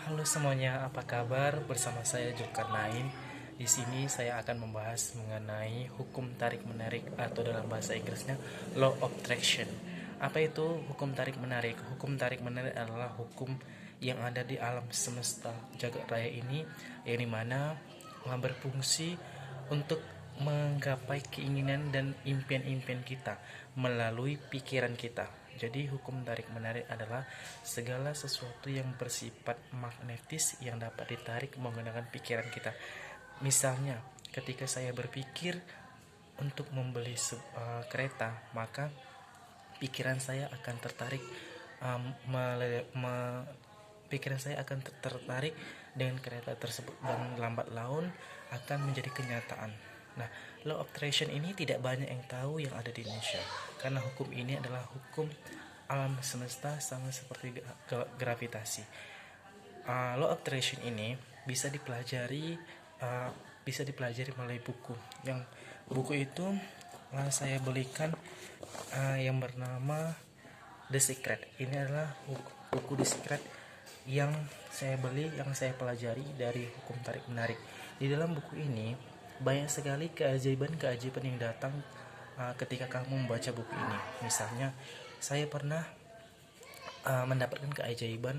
Halo semuanya, apa kabar? Bersama saya Zulkarnain. Di sini saya akan membahas mengenai hukum tarik-menarik atau dalam bahasa Inggrisnya Law of Attraction. Apa itu hukum tarik-menarik? Hukum tarik-menarik adalah hukum yang ada di alam semesta jagat raya ini, yang dimana berfungsi untuk menggapai keinginan dan impian-impian kita melalui pikiran kita. Jadi hukum tarik-menarik adalah segala sesuatu yang bersifat magnetis yang dapat ditarik menggunakan pikiran kita. Misalnya, ketika saya berpikir untuk membeli kereta, maka pikiran saya akan tertarik um, mele- me- pikiran saya akan tertarik dengan kereta tersebut dan lambat laun akan menjadi kenyataan. Nah, law of attraction ini tidak banyak yang tahu yang ada di Indonesia karena hukum ini adalah hukum alam semesta sama seperti gravitasi. Law of attraction ini bisa dipelajari uh, melalui buku. Yang buku itu saya belikan yang bernama The Secret. Ini adalah buku The Secret yang saya beli, yang saya pelajari dari hukum tarik menarik. Di dalam buku ini banyak sekali keajaiban-keajaiban yang datang ketika kamu membaca buku ini. Misalnya, saya pernah mendapatkan keajaiban,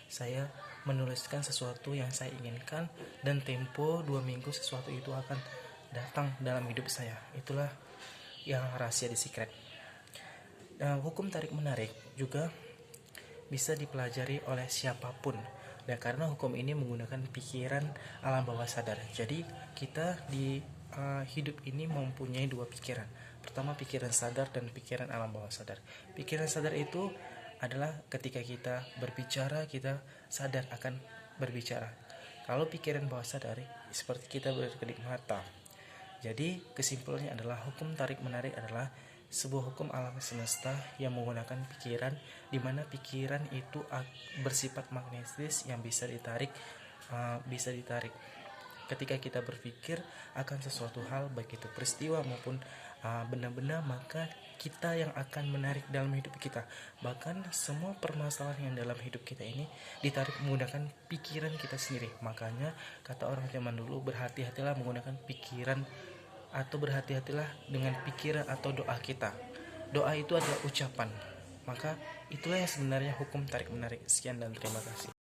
saya menuliskan sesuatu yang saya inginkan dan tempo 2 minggu sesuatu itu akan datang dalam hidup saya. Itulah yang rahasia The Secret. Hukum tarik menarik juga bisa dipelajari oleh siapapun, dan karena hukum ini menggunakan pikiran alam bawah sadar. Jadi kita di hidup ini mempunyai dua pikiran. Pertama, pikiran sadar dan pikiran alam bawah sadar. Pikiran sadar itu adalah ketika kita berbicara, kita sadar akan berbicara. Kalau pikiran bawah sadar seperti kita berkedip mata. Jadi kesimpulannya adalah hukum tarik menarik adalah sebuah hukum alam semesta yang menggunakan pikiran, di mana pikiran itu bersifat magnetis yang bisa ditarik ketika kita berpikir akan sesuatu hal, baik itu peristiwa maupun benda-benda, maka kita yang akan menarik dalam hidup kita. Bahkan semua permasalahan yang dalam hidup kita ini ditarik menggunakan pikiran kita sendiri. Makanya kata orang zaman dulu, berhati-hatilah menggunakan pikiran, atau berhati-hatilah dengan pikiran atau doa kita. Doa itu adalah ucapan. Maka itulah yang sebenarnya hukum tarik menarik. Sekian dan terima kasih.